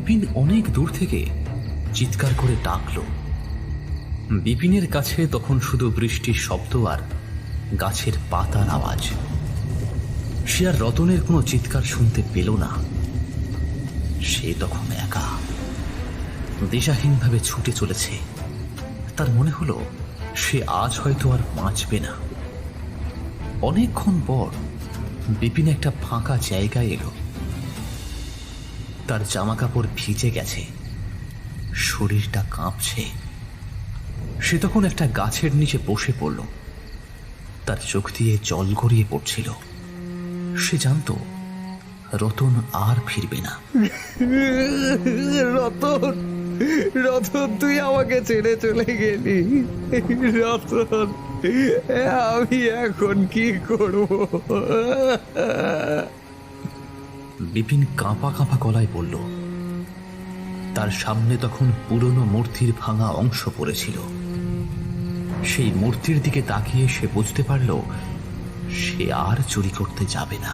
বিপিন অনেক দূর থেকে চিৎকার করে ডাকল। বিপিনের কাছে তখন শুধু বৃষ্টির শব্দ আর গাছের পাতার আওয়াজ। সে আর রতনের কোনো চিৎকার শুনতে পেল না। সে তখন একা দিশাহীনভাবে ছুটে চলেছে। তার মনে হলো সে আজ হয়তো আর বাঁচবে না। অনেকক্ষণ পর বিপিন একটা ফাঁকা জায়গায় এলো। তার জামা কাপড় ভিজে গেছে, শরীরটা কাঁপছে। সে তখন একটা গাছের নিচে বসে পড়ল। তার চোখ দিয়ে জল গড়িয়ে পড়ছিল। সে জানত রতন আর ফিরবে না। রতন, রতন, তুই আমাকে ছেড়ে চলে গেলি। রতন, আমি এখন কি করব? বিপিন কাঁপা কাঁপা গলায় বলল। তার সামনে তখন পুরনো মূর্তির ভাঙা অংশ পড়েছিল। সেই মূর্তির দিকে তাকিয়ে সে বুঝতে পারল সে আর চুরি করতে যাবে না।